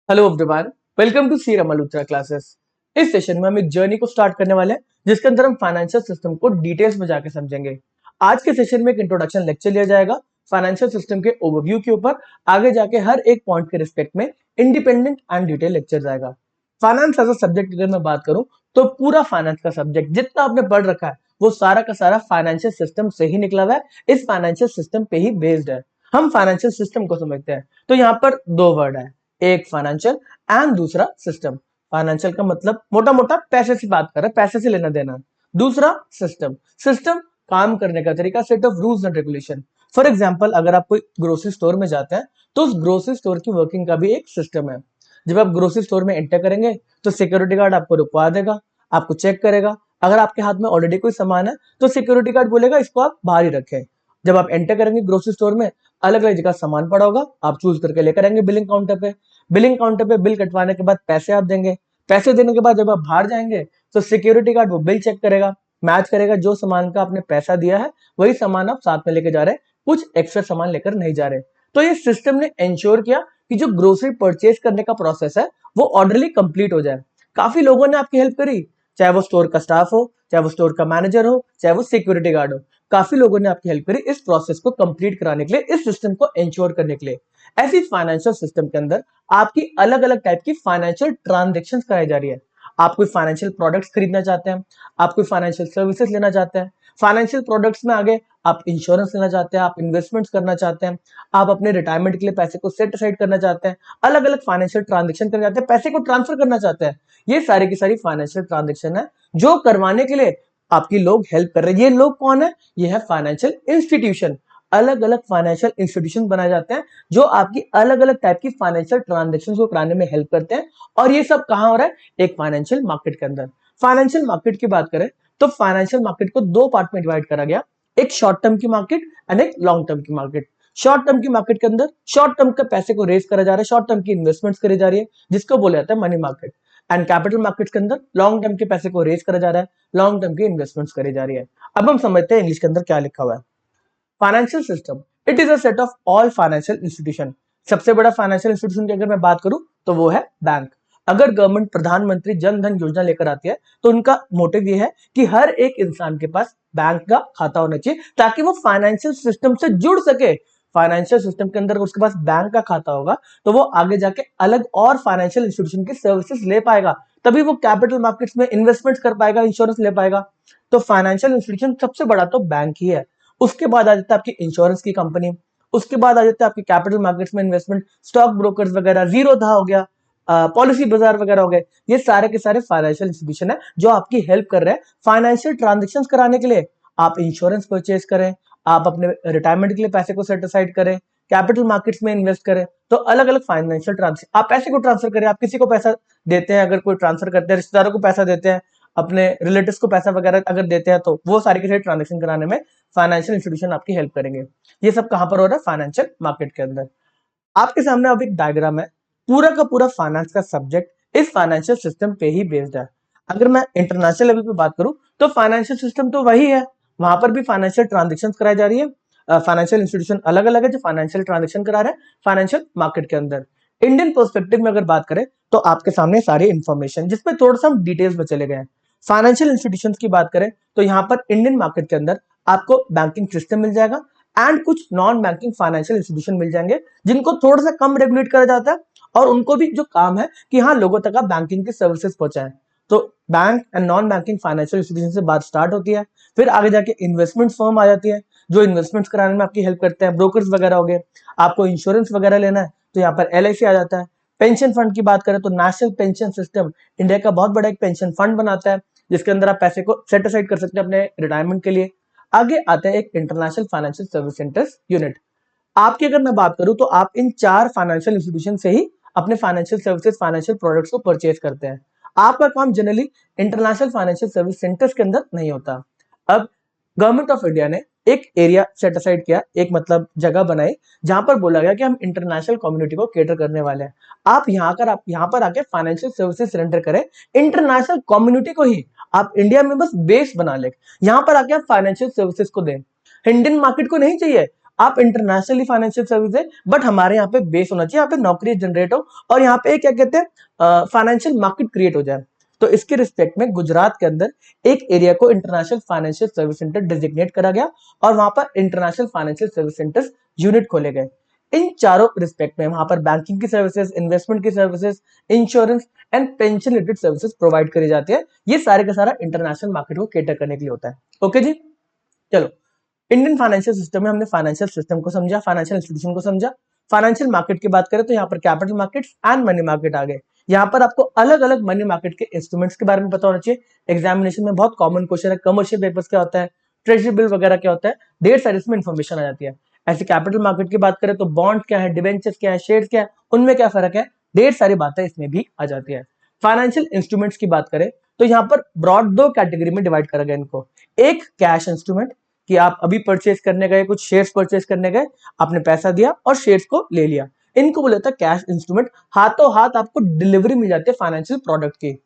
Hello everyone, welcome to C Malhotra classes. इस session में हम एक जर्नी को स्टार्ट करने वाले हैं जिसके अंदर हम फाइनेंशियल सिस्टम को डिटेल्स में जाके समझेंगे। आज के सेशन में एक इंट्रोडक्शन लेक्चर लिया जाएगा फाइनेंशियल सिस्टम के ओवरव्यू के ऊपर। आगे जाके हर एक पॉइंट के रिस्पेक्ट में इंडिपेंडेंट एंड डिटेल लेक्चर जाएगा। फाइनेंस एज अ सब्जेक्ट अगर मैं बात करूं तो पूरा फाइनेंस का सब्जेक्ट जितना आपने पढ़ रखा है वो सारा का सारा फाइनेंशियल सिस्टम से ही निकला हुआ है, इस फाइनेंशियल सिस्टम पे ही बेस्ड है। हम फाइनेंशियल सिस्टम को समझते हैं तो यहाँ पर दो वर्ड है, एक फाइनेंशियल एंड दूसरा सिस्टम। फाइनेंशियल का मतलब मोटा मोटा पैसे से बात कर रहे हैं, पैसे से लेना देना। दूसरा सिस्टम, सिस्टम काम करने का तरीका, set of rules and regulation. For example अगर आप कोई ग्रोसरी स्टोर में जाते हैं तो उस ग्रोसरी स्टोर की वर्किंग का भी एक सिस्टम है। जब आप ग्रोसरी स्टोर में एंटर करेंगे तो सिक्योरिटी गार्ड आपको रुकवा देगा, आपको चेक करेगा। अगर आपके हाथ में ऑलरेडी कोई सामान है तो सिक्योरिटी गार्ड बोलेगा इसको आप बाहर ही रखें। जब आप एंटर करेंगे ग्रोसरी स्टोर में, अलग अलग जगह सामान पड़ा होगा, आप चूज करके लेकर आएंगे बिलिंग काउंटर पे। बिलिंग काउंटर पे बिल कटवाने के बाद पैसे आप देंगे। पैसे देने के बाद जब आप बाहर जाएंगे तो सिक्योरिटी गार्ड वो बिल चेक करेगा, मैच करेगा, जो सामान का आपने पैसा दिया है वही सामान आप साथ में लेके जा रहे हैं, कुछ एक्स्ट्रा सामान लेकर नहीं जा रहे। तो ये सिस्टम ने इंश्योर किया कि जो ग्रोसरी परचेज करने का प्रोसेस है वो ऑर्डरली कंप्लीट हो जाए। काफी लोगों ने आपकी हेल्प करी, चाहे वो स्टोर का स्टाफ हो, चाहे वो स्टोर का मैनेजर हो, चाहे वो सिक्योरिटी गार्ड हो। काफी लोगों ने आपकी हेल्प करी इस प्रोसेस को कंप्लीट कराने के लिए, इस सिस्टम को इंश्योर करने के लिए। ऐसी फाइनेंशियल सिस्टम के अंदर आपकी अलग अलग टाइप की फाइनेंशियल ट्रांजेक्शन कराई जा रही है। आप कोई फाइनेंशियल प्रोडक्ट्स खरीदना चाहते हैं, आप कोई फाइनेंशियल सर्विसेज लेना चाहते हैं, फाइनेंशियल प्रोडक्ट्स में आगे आप इंश्योरेंस लेना चाहते हैं, आप इन्वेस्टमेंट्स करना चाहते हैं, आप अपने रिटायरमेंट के लिए पैसे को सेट असाइड करना चाहते हैं, अलग अलग फाइनेंशियल ट्रांजेक्शन करना चाहते हैं, पैसे को ट्रांसफर करना चाहते हैं। ये सारी की सारी फाइनेंशियल ट्रांजेक्शन है जो करवाने के लिए आपकी लोग हेल्प कर रहे हैं। ये लोग कौन है? ये है फाइनेंशियल इंस्टीट्यूशन। अलग अलग फाइनेंशियल इंस्टीट्यूशन बनाए जाते हैं जो आपकी अलग अलग टाइप की फाइनेंशियल ट्रांजेक्शन को कराने में हेल्प करते हैं। और ये सब कहां हो रहा है? एक फाइनेंशियल मार्केट के अंदर। फाइनेंशियल मार्केट की बात करें तो फाइनेंशियल मार्केट को दो पार्ट में डिवाइड करा गया, एक शॉर्ट टर्म की मार्केट एंड एक लॉन्ग टर्म की मार्केट। शॉर्ट टर्म की मार्केट के अंदर शॉर्ट टर्म के पैसे को रेज करा जा रहा है, शॉर्ट टर्म की इन्वेस्टमेंट्स करी जा रही है जिसको बोला जाता है money market. And capital markets के अंदर लॉन्ग टर्म के पैसे को रेज करा जा रहा है, लॉन्ग टर्म की इन्वेस्टमेंट्स करी जा रही है। अब हम समझते हैं इंग्लिश के अंदर क्या लिखा हुआ है। Financial system, it is a set of all financial institution. सबसे बड़ा फाइनेंशियल इंस्टीट्यूशन की अगर मैं बात करूं तो वो है बैंक। अगर गवर्नमेंट प्रधानमंत्री जन धन योजना लेकर आती है तो उनका मोटिव ये है कि हर एक इंसान के पास बैंक का खाता होना चाहिए ताकि वो फाइनेंशियल सिस्टम से जुड़ सके। फाइनेंशियल सिस्टम के अंदर उसके पास बैंक का खाता होगा तो वो आगे जाके अलग और फाइनेंशियल इंस्टीट्यूशन की सर्विसेज ले पाएगा, तभी वो कैपिटल मार्केट्स में इन्वेस्टमेंट कर पाएगा, इंश्योरेंस ले पाएगा। तो फाइनेंशियल इंस्टीट्यूशन सबसे बड़ा तो बैंक ही है। उसके बाद आ जाता है आपकी इंश्योरेंस की कंपनी, उसके बाद आ जाता है आपकी कैपिटल मार्केट्स में इन्वेस्टमेंट, स्टॉक ब्रोकर्स वगैरह, जीरो धा हो गया, पॉलिसी बाजार वगैरह हो गए। ये सारे के सारे फाइनेंशियल इंस्टीट्यूशन है जो आपकी हेल्प कर रहे हैं फाइनेंशियल ट्रांजेक्शन कराने के लिए। आप इंश्योरेंस परचेज करें, आप अपने रिटायरमेंट के लिए पैसे को सेट असाइड करें, कैपिटल मार्केट्स में इन्वेस्ट करें, तो अलग अलग फाइनेंशियल ट्रांजेक्शन, आप पैसे को ट्रांसफर करें, आप किसी को पैसा देते हैं, अगर कोई ट्रांसफर करते हैं, रिश्तेदारों को पैसा देते हैं, अपने रिलेटिव्स को पैसा वगैरह अगर देते हैं तो वो सारी के सारी ट्रांजेक्शन कराने में फाइनेंशियल इंस्टीट्यूशन आपकी हेल्प करेंगे। ये सब कहां पर हो रहा है? फाइनेंशियल मार्केट के अंदर। आपके सामने अब एक डायग्राम है, पूरा का पूरा फाइनेंस का सब्जेक्ट इस फाइनेंशियल सिस्टम पे ही बेस्ड है। अगर मैं इंटरनेशनल लेवल पे बात करूं तो फाइनेंशियल सिस्टम तो वही है, वहां पर भी फाइनेंशियल ट्रांजेक्शन कराई जा रही है। फाइनेंशियल इंस्टीट्यूशन अलग अलग है जो फाइनेंशियल ट्रांजेक्शन करा रहे हैं फाइनेंशियल मार्केट के अंदर। इंडियन पर्सपेक्टिव में अगर बात करें तो आपके सामने सारी इंफॉर्मेशन जिसमें थोड़ा सा हम डिटेल्स में चले गए हैं। फाइनेंशियल इंस्टीट्यूशंस की बात करें तो यहाँ पर इंडियन मार्केट के अंदर आपको बैंकिंग सिस्टम मिल जाएगा एंड कुछ नॉन बैंकिंग फाइनेंशियल इंस्टीट्यूशन मिल जाएंगे जिनको थोड़ा सा कम रेगुलेट करा जाता है और उनको भी जो काम है कि हाँ लोगों तक आप बैंकिंग की सर्विसेज पहुंचाएं। तो bank and non banking financial institution से बात स्टार्ट होती है, फिर आगे जाके इन्वेस्टमेंट फर्म आ जाती है जो इन्वेस्टमेंट्स कराने में आपकी हेल्प करते हैं, ब्रोकर्स वगैरह हो गए। आपको इंश्योरेंस वगैरह लेना है तो यहाँ पर LIC आ जाता है। पेंशन फंड की बात करें तो नेशनल पेंशन सिस्टम इंडिया का बहुत बड़ा एक पेंशन फंड बनाता है जिसके अंदर आप पैसे को सेट असाइड कर सकते हैं अपने रिटायरमेंट के लिए। आगे आता है एक international financial service centres unit. आपकी अगर मैं बात करूं तो आप इन चार फाइनेंशियल इंस्टीट्यूशन से ही अपने फाइनेंशियल सर्विसेज, फाइनेंशियल प्रोडक्ट्स को परचेज करते हैं। आपका काम generally international financial service centres के अंदर नहीं होता। अब गवर्नमेंट ऑफ इंडिया ने एक एरिया सेट असाइड किया, एक मतलब जगह बनाई जहां पर बोला गया कि हम इंटरनेशनल कम्युनिटी को केटर करने वाले हैं। आप यहाँ पर आके फाइनेंशियल सर्विसेज सरेंडर करें इंटरनेशनल कम्युनिटी को ही। आप इंडिया में बस बेस बना ले, यहाँ पर आके आप फाइनेंशियल सर्विसेज को दें, इंडियन मार्केट को नहीं चाहिए। आप इंटरनेशनली फाइनेंशियल सर्विस है, बट हमारे यहाँ पे बेस होना चाहिए, यहाँ पे नौकरी जनरेट हो और यहाँ पे क्या कहते हैं फाइनेंशियल मार्केट क्रिएट हो जाए। तो इसके रिस्पेक्ट में गुजरात के अंदर एक एरिया को international financial service centre designate करा गया और वहां पर international financial service centres unit खोले गए। इन चारों रिस्पेक्ट में वहां पर बैंकिंग की सर्विसेज, इन्वेस्टमेंट की services, insurance and pension related services provide करी जाती है। ये सारे का सारा इंटरनेशनल मार्केट को केटर करने के लिए होता है। ओके जी, चलो इंडियन फाइनेंशियल सिस्टम में हमने फाइनेंशियल सिस्टम को समझा, फाइनेंशियल इंस्टीट्यूशन को समझा। फाइनेंशियल मार्केट की बात करें तो यहाँ पर capital markets and money market आ गए। यहाँ पर आपको अलग अलग मनी मार्केट के इंस्ट्रूमेंट्स के बारे में पता होना चाहिए। एग्जामिनेशन में बहुत कॉमन क्वेश्चन है, कमर्शियल पेपर्स क्या होता है, ट्रेजरी बिल वगैरह क्या होता है, ढेर सारी इसमें इन्फॉर्मेशन आ जाती है। ऐसे कैपिटल मार्केट की बात करें तो बॉन्ड क्या है, डिवेंचर्स क्या है, शेयर्स क्या है, उनमें क्या फर्क है, ढेर सारी बातें इसमें भी आ जाती है। फाइनेंशियल इंस्ट्रूमेंट्स की बात करें तो यहाँ पर ब्रॉड दो कैटेगरी में डिवाइड करा गया इनको। एक कैश इंस्ट्रूमेंट कि आप अभी परचेज करने गए, कुछ शेयर्स परचेज करने गए, आपने पैसा दिया और शेयर्स को ले लिया, इनको बोला जाता है कैश इंस्ट्रूमेंट। हाथों हाथ आपको डिलीवरी मिल जाती है फाइनेंशियल प्रोडक्ट की।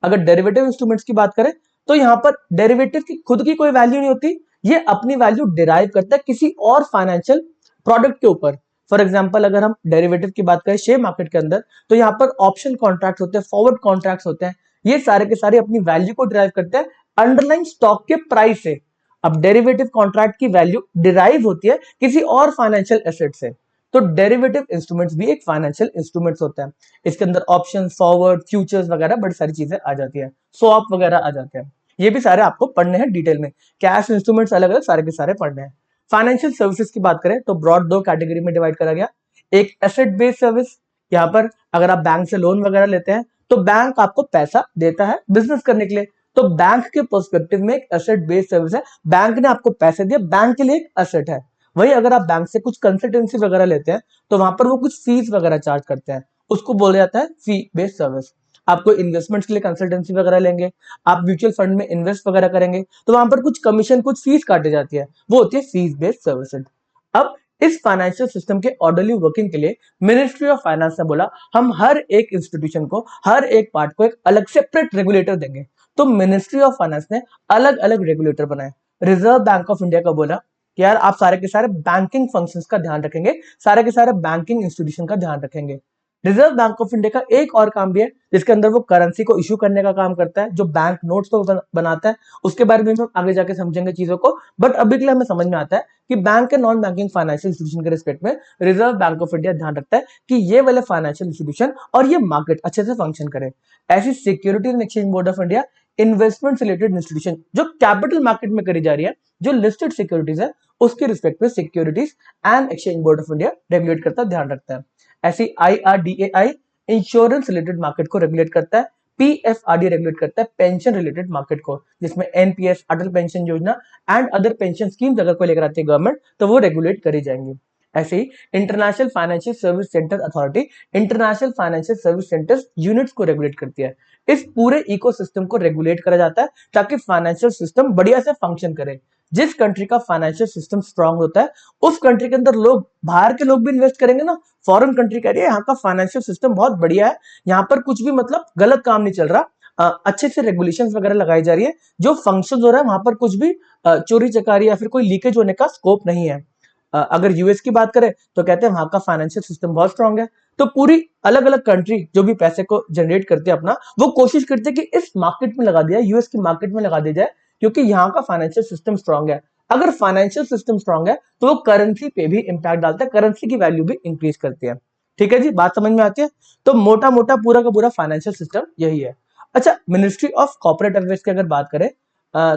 अगर डेरिवेटिव इंस्ट्रूमेंट्स की बात करें तो यहाँ पर डेरिवेटिव की खुद की कोई वैल्यू नहीं होती, ये अपनी वैल्यू डिराइव करता है किसी और फाइनेंशियल प्रोडक्ट के ऊपर। फॉर एग्जांपल अगर हम डेरिवेटिव की बात करें शेयर मार्केट के अंदर तो यहाँ पर ऑप्शन कॉन्ट्रैक्ट होते हैं, फॉरवर्ड कॉन्ट्रैक्ट होते हैं, ये सारे के सारे अपनी वैल्यू को डिराइव करते हैं अंडरलाइन स्टॉक के प्राइस से। अब डेरिवेटिव कॉन्ट्रैक्ट की वैल्यू डिराइव होती है किसी और फाइनेंशियल एसेट से, तो डेरिवेटिव इंस्ट्रूमेंट्स भी एक फाइनेंशियल इंस्ट्रूमेंट्स होता है। इसके अंदर ऑप्शन, फॉरवर्ड, फ्यूचर्स वगैरह बड़ी सारी चीजें आ जाती है, स्वैप वगैरह आ जाते हैं। ये भी सारे आपको पढ़ने हैं डिटेल में, कैश इंस्ट्रूमेंट्स अलग अलग सारे के सारे पढ़ने हैं। फाइनेंशियल सर्विसेज की बात करें तो ब्रॉड दो कैटेगरी में डिवाइड करा गया। एक एसेट बेस्ड सर्विस, यहाँ पर अगर आप बैंक से लोन वगैरह लेते हैं तो बैंक आपको पैसा देता है बिजनेस करने के लिए, तो बैंक के पर्सपेक्टिव में एक एसेट बेस्ड सर्विस है, बैंक ने आपको पैसे दिए, बैंक के लिए एक एसेट है। वही अगर आप बैंक से कुछ कंसल्टेंसी वगैरह लेते हैं तो वहां पर वो कुछ फीस वगैरह चार्ज करते हैं, उसको बोला जाता है फी बेस्ड सर्विस। आपको इन्वेस्टमेंट्स के लिए कंसल्टेंसी वगैरह लेंगे, आप म्यूचुअल फंड में इन्वेस्ट वगैरह करेंगे तो वहां पर कुछ कमीशन, कुछ फीस काटी जाती है, वो होती है फीस बेस्ड सर्विसेज। अब इस फाइनेंशियल सिस्टम के ऑर्डरली वर्किंग के लिए मिनिस्ट्री ऑफ फाइनेंस ने बोला हम हर एक इंस्टीट्यूशन को, हर एक पार्ट को एक अलग सेपरेट रेगुलेटर देंगे। तो मिनिस्ट्री ऑफ फाइनेंस ने अलग अलग रेगुलेटर बनाए। रिजर्व बैंक ऑफ इंडिया का बोला कि यार आप सारे के सारे बैंकिंग फंक्शंस का ध्यान रखेंगे, सारे के सारे बैंकिंग इंस्टीट्यूशन का ध्यान रखेंगे। रिजर्व बैंक ऑफ इंडिया का एक और काम भी है जिसके अंदर वो करेंसी को इश्यू करने का काम करता है, जो बैंक नोट्स को बनाता है, उसके बारे में हम आगे जाके समझेंगे चीजों को। बट अभी के लिए हमें समझ में आता है कि बैंक के नॉन बैंकिंग फाइनेंशियल इंस्टीट्यूशन के रिस्पेक्ट में रिजर्व बैंक ऑफ इंडिया ध्यान रखता है कि ये वाले फाइनेंशियल इंस्टीट्यूशन और ये मार्केट अच्छे से फंक्शन करे। ऐसी securities and exchange board of India investment related institution जो कैपिटल मार्केट में करी जा रही है, जो लिस्टेड सिक्योरिटीज है, उसके रिस्पेक्ट में securities and exchange board of India regulate करता है, ध्यान रखता है। ऐसी IRDAI इंश्योरेंस रिलेटेड मार्केट को रेगुलेट करता है, PFRD रेगुलेट करता है पेंशन रिलेटेड मार्केट को, जिसमें NPS, अटल पेंशन योजना एंड अदर पेंशन स्कीम्स अगर कोई लेकर आती है गवर्नमेंट तो वो रेगुलेट करी जाएंगी। ऐसे ही international financial service centre authority international financial service centres units को रेगुलेट करती है। इस पूरे इकोसिस्टम को रेगुलेट करा जाता है ताकि फाइनेंशियल सिस्टम बढ़िया से फंक्शन करे। जिस कंट्री का फाइनेंशियल सिस्टम स्ट्रांग होता है उस कंट्री के अंदर लोग, बाहर के लोग भी इन्वेस्ट करेंगे ना। फॉरेन कंट्री कह रही है यहाँ का फाइनेंशियल सिस्टम बहुत बढ़िया है, यहाँ पर कुछ भी मतलब गलत काम नहीं चल रहा, अच्छे से रेगुलेशंस वगैरह लगाई जा रही है, जो फंक्शन हो रहा है वहां पर कुछ भी चोरी चकारी या फिर कोई लीकेज होने का स्कोप नहीं है। अगर यूएस की बात करें तो कहते हैं वहां का फाइनेंशियल सिस्टम बहुत स्ट्रांग है। तो पूरी अलग अलग कंट्री जो भी पैसे को जनरेट करते हैं अपना, वो कोशिश करते हैं कि इस मार्केट में लगा दिया, यूएस की मार्केट में लगा दिया जाए, क्योंकि यहाँ का फाइनेंशियल सिस्टम स्ट्रांग है। अगर फाइनेंशियल सिस्टम स्ट्रांग है तो वो करेंसी पे भी इंपैक्ट डालता है, करेंसी की वैल्यू भी इंक्रीज करती है। ठीक है जी, बात समझ में आती है। तो मोटा मोटा पूरा का पूरा फाइनेंशियल सिस्टम यही है। अच्छा, मिनिस्ट्री ऑफ कॉर्पोरेट अफेयर्स की अगर बात करें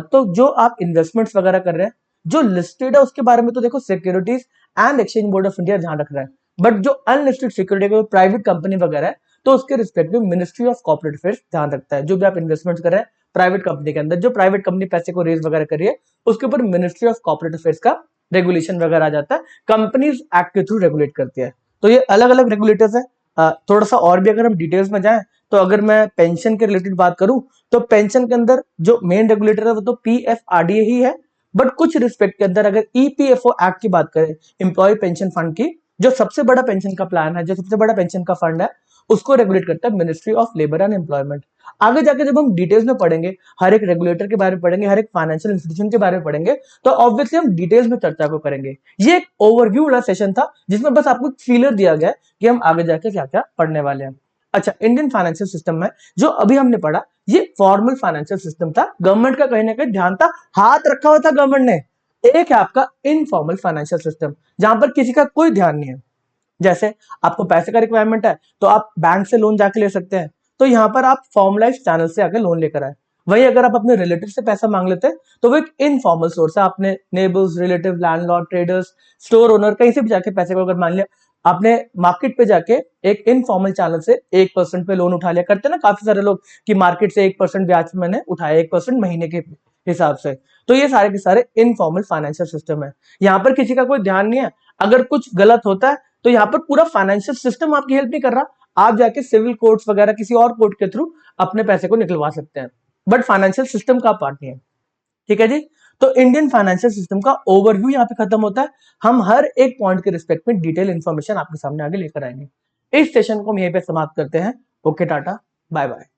तो जो आप इन्वेस्टमेंट्स वगैरह कर रहे हैं, जो लिस्टेड है उसके बारे में तो देखो securities and exchange board of India ध्यान रख रहा है, बट जो अनलिस्टेड सिक्योरिटी प्राइवेट कंपनी वगैरह है तो उसके respective ministry of corporate affairs ध्यान रखता है। जो भी आप इन्वेस्टमेंट कर रहे हैं प्राइवेट कंपनी के अंदर, जो प्राइवेट कंपनी पैसे को रेज वगैरह कर रही है, उसके ऊपर मिनिस्ट्री ऑफ कॉर्पोरेट अफेयर्स का रेगुलेशन वगैरह आ जाता है, कंपनीज एक्ट के थ्रू रेगुलेट करती है। तो ये अलग अलग रेगुलेटर्स है। थोड़ा सा और भी अगर हम डिटेल्स में जाएं तो अगर मैं पेंशन के रिलेटेड बात करूं तो पेंशन के अंदर जो मेन रेगुलेटर है वो तो PFRDA ही है, बट कुछ रिस्पेक्ट के अंदर अगर EPFO एक्ट की बात करें, एम्प्लॉय पेंशन फंड की, जो सबसे बड़ा पेंशन का प्लान है, जो सबसे बड़ा पेंशन का फंड है, उसको रेगुलेट करता है ministry of labour and employment. आगे जाके जब हम डिटेल्स में पढ़ेंगे, हर एक रेगुलेटर के बारे में पढ़ेंगे, हर एक फाइनेंशियल इंस्टीट्यूशन के बारे में पढ़ेंगे, तो ऑब्वियसली हम डिटेल्स में चर्चा को करेंगे। ये एक ओवरव्यू वाला सेशन था जिसमें बस आपको फीलर दिया गया है कि हम आगे जाके क्या क्या पढ़ने वाले हैं। अच्छा, इंडियन फाइनेंशियल सिस्टम में जो अभी हमने पढ़ा, ये फॉर्मल फाइनेंशियल सिस्टम था, गवर्नमेंट का कहीं ना कहीं ध्यान था, हाथ रखा हुआ था गवर्नमेंट ने। एक है आपका इनफॉर्मल फाइनेंशियल सिस्टम, जहां पर किसी का कोई ध्यान नहीं है। जैसे आपको पैसे का रिक्वायरमेंट है तो आप बैंक से लोन जाके ले सकते हैं, तो यहाँ पर आप फॉर्मलाइज चैनल से आके लोन लेकर आए। वही अगर आप अपने रिलेटिव से पैसा मांग लेते हैं तो वो एक इनफॉर्मल सोर्स है, आपने neighbours, relative, landlord, traders, store owner, कहीं से भी जाके पैसे को अगर मान लिया आपने, मार्केट पे जाके एक इनफॉर्मल चैनल से 1% पे लोन उठा लिया, करते हैं ना काफी सारे लोग कि मार्केट से 1% ब्याज पे मैंने उठाया, 1% महीने के हिसाब से। तो ये सारे के सारे इनफॉर्मल फाइनेंशियल सिस्टम है। यहाँ पर किसी का कोई ध्यान नहीं है, अगर कुछ गलत होता है तो यहाँ पर पूरा फाइनेंशियल सिस्टम आपकी हेल्प नहीं कर रहा, आप जाके सिविल कोर्ट्स वगैरह किसी और कोर्ट के थ्रू अपने पैसे को निकलवा सकते हैं, बट फाइनेंशियल सिस्टम का पार्ट नहीं है। ठीक है जी, तो इंडियन फाइनेंशियल सिस्टम का ओवरव्यू यहाँ पे खत्म होता है। हम हर एक पॉइंट के रिस्पेक्ट में डिटेल इंफॉर्मेशन आपके सामने आगे लेकर आएंगे। इस सेशन को हम यहीं पे समाप्त करते हैं। Okay, tata, bye bye.